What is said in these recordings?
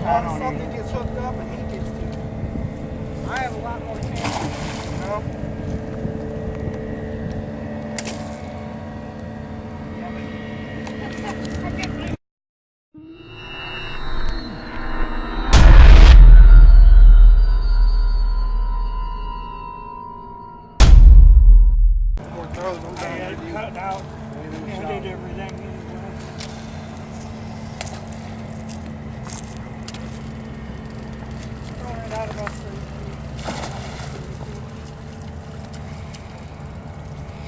Once something gets hooked up and he gets to it, I have a lot more chance, you know? Cut out. I did everything anyway. Throwing it out about 3 feet.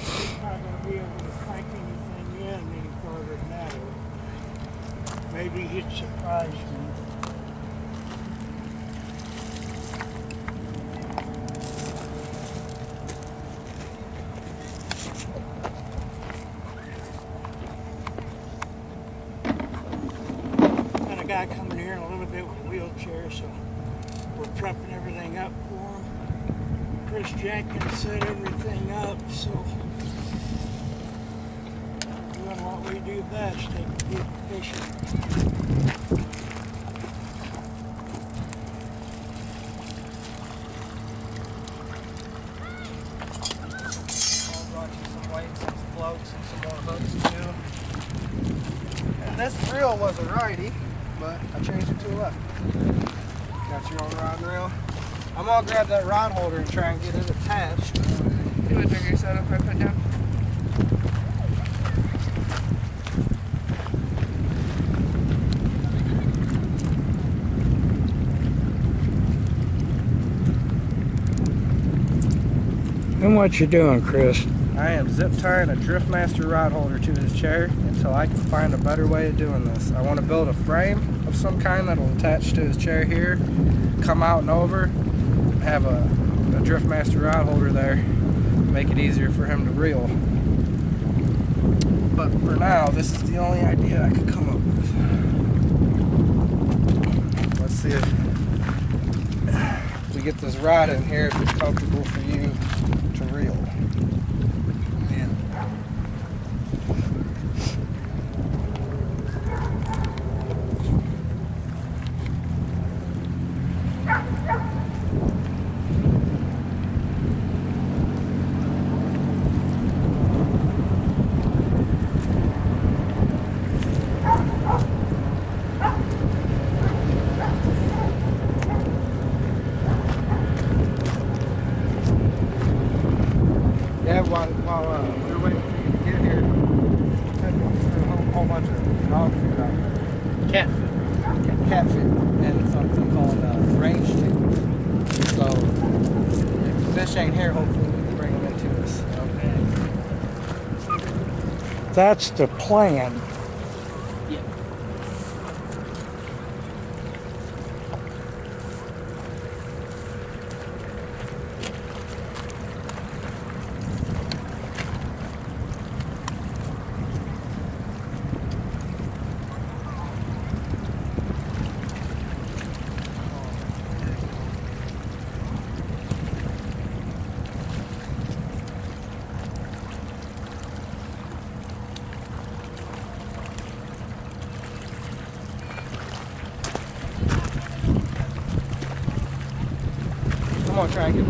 He's not going to be able to crank anything in any further than that. Maybe he'd surprise me. Guy coming here in a little bit with a wheelchair, so we're prepping everything up for him. Chris Jenkins set everything up, so doing what we do best, take good fishing. I'll brought you some weights, some floats, and some more hooks too. And this reel was a righty, but I changed it to a lefty. Got your own rod and reel. I'm gonna grab that rod holder and try and get it attached. You would drink your soda before I put it down? And what you doing, Chris? I am zip tying a Driftmaster rod holder to his chair until I can find a better way of doing this. I want to build a frame of some kind that'll attach to his chair here, come out and over, have a Driftmaster rod holder there, make it easier for him to reel. But for now, this is the only idea I could come up with. Let's see if we get this rod in here, if it's comfortable for you to reel. While we were waiting for you to get here, I had a whole bunch of dog food out there. Cat food. And something called range chicken. So, if the fish ain't here, hopefully we can bring them into us. Okay. That's the plan. Yeah. I'm gonna try and get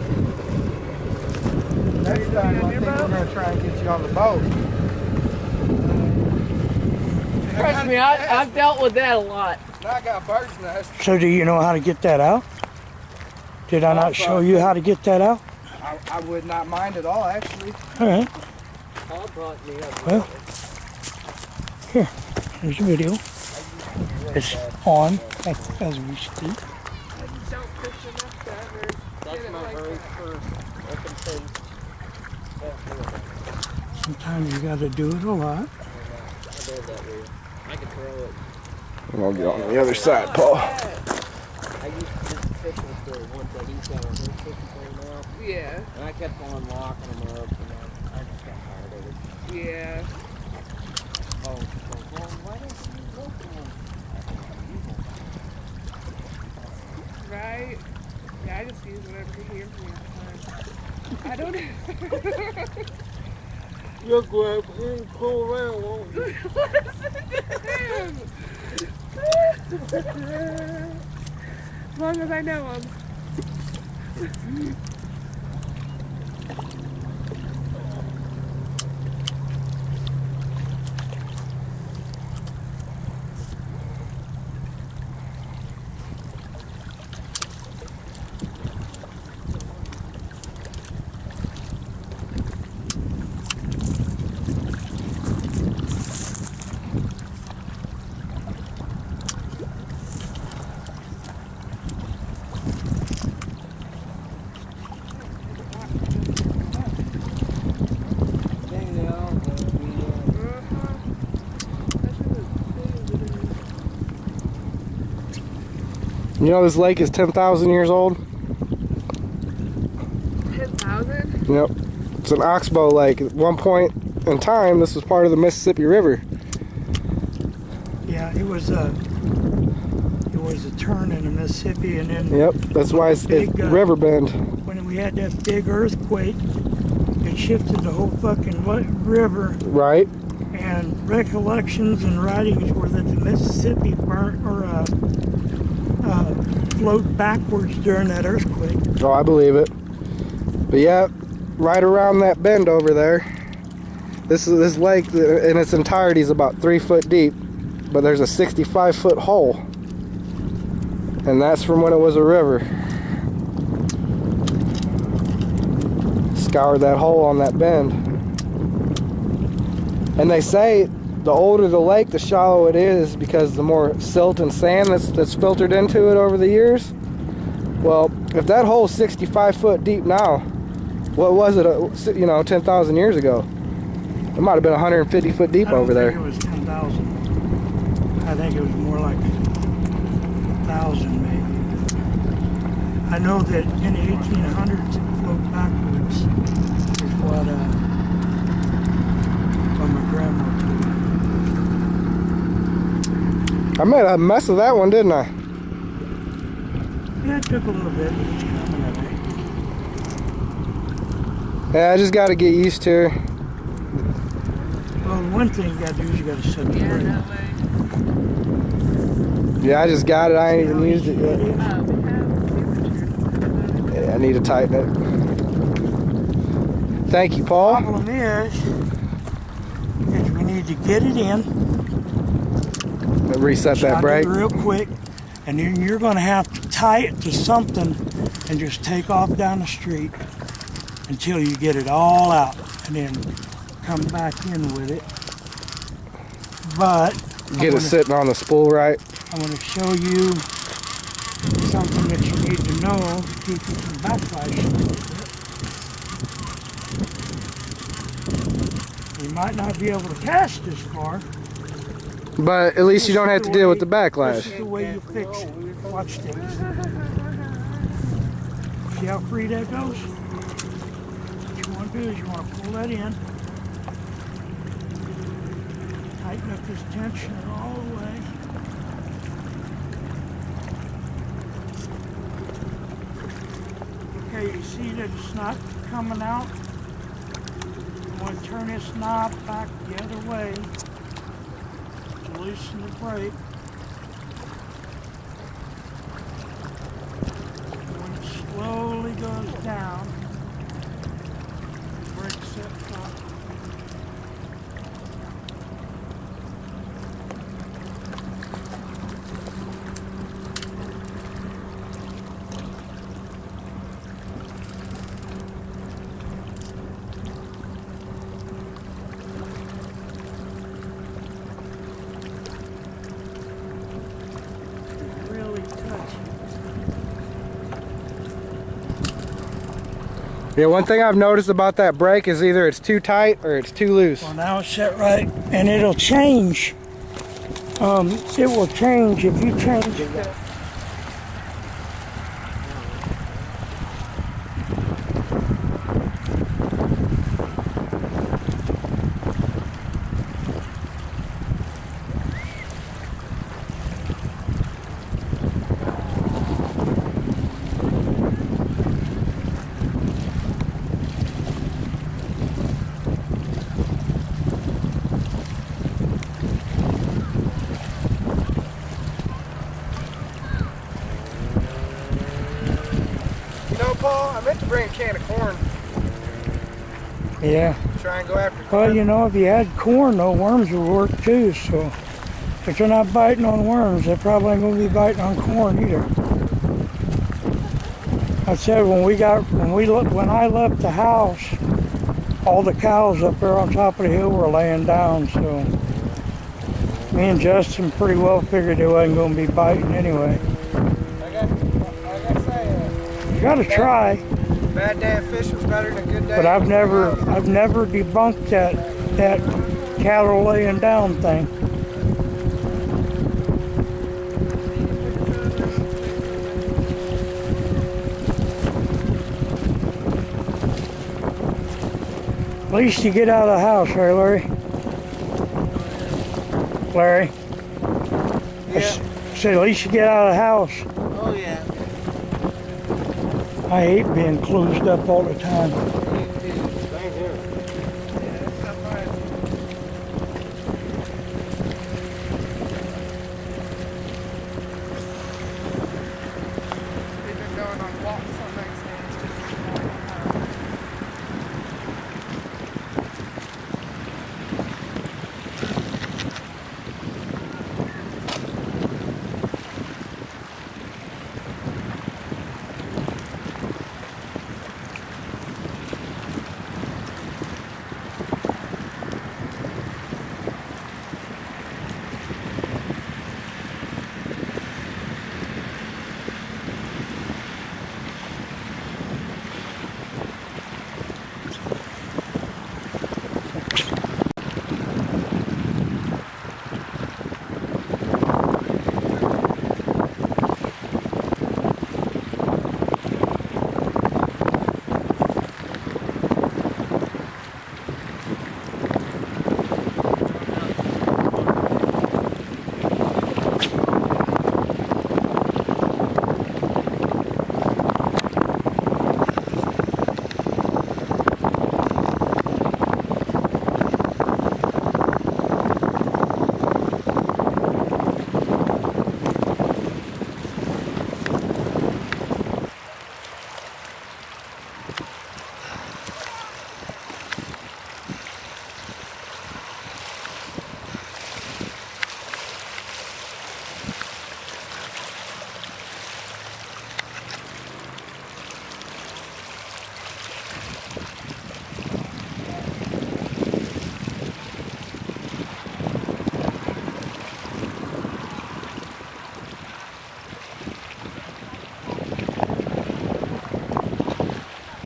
next time I think we're gonna try and get you on the boat. Trust me, I've dealt with that a lot. Now I got a bird's nest. So do you know how to get that out? Did I not show you how to get that out? I would not mind at all, actually. All right. Paul brought me up. Well, here, here's a video. It's on as we speak. Don't push enough to ever That's get it my like very that. first open face. Sometimes you got to do it a lot. I did that way. I can throw it. I'll get on the other side, Paul. I used to just fish with the ones that he's got on his fishing pole now. Yeah. And I kept on locking them up, and I just got tired of it. Yeah. Oh, well, why don't you go for them? Right? Yeah, I just use whatever you hear from me at the time. I don't You'll go up and pull around, won't you? listen to him. As long as I know them. You know this lake is 10,000 years old? 10,000? Yep. It's an oxbow lake. At one point in time, this was part of the Mississippi River. Yeah, it was a turn in the Mississippi, and then Yep, that's why it's river bend. when we had that big earthquake, it shifted the whole fucking river. Right. And recollections and writings were that the Mississippi burnt or float backwards during that earthquake. Oh, I believe it. But yeah, right around that bend over there, this lake in its entirety is about 3 foot deep, but there's a 65-foot hole, and that's from when it was a river. Scoured that hole on that bend, and they say the older the lake, the shallower it is, because the more silt and sand that's filtered into it over the years. Well, if that hole's 65 foot deep now, what was it, 10,000 years ago? It might have been 150 foot deep over there. I don't think it was 10,000. I think it was more like 1,000 maybe. I know that in the 1800s it flowed backwards, is what my grandma told me. I made a mess of that one, didn't I? Yeah, it took a little bit, but it's coming, I think. Yeah, I just got to get used to her. Well, one thing you got to do is you got to set the brake. that way. Yeah, I just got it. I ain't even used it yet. We have. Yeah, I need to tighten it. Thank you, Paul. Problem is we need to get it in. Reset that brake. Real quick, and then you're going to have to tie it to something and just take off down the street until you get it all out, and then come back in with it. But Get it sitting on the spool right. I want to show you something that you need to know to keep it from backsliding a little bit. You might not be able to cast this far. But at least you don't have to deal with the This backlash. is the way you fix it. Watch this. See how free that goes? What you want to do is you want to pull that in. Tighten up this tension all the way. Okay, you see that it's not coming out? I'm going to turn this knob back the other way to loosen the brake. When it slowly goes down, the brake sets up. Yeah, one thing I've noticed about that brake is either it's too tight or it's too loose. Well, now it's set right, and it'll change. It will change if you change it. Paul? I meant to bring a can of corn. Yeah. Try and go after corn. Well, you know, if you had corn, though, worms would work too. So if they're not biting on worms, they probably ain't gonna be biting on corn either. I said when I left the house, all the cows up there on top of the hill were laying down. So me and Justin pretty well figured they wasn't gonna be biting anyway. Like I say, You gotta try. bad day of fishing's better than a good day. But I've never debunked that cattle laying down thing. At least you get out of the house, right, Larry? Larry? Yeah. Said at least you get out of the house. Oh yeah. I hate being closed up all the time.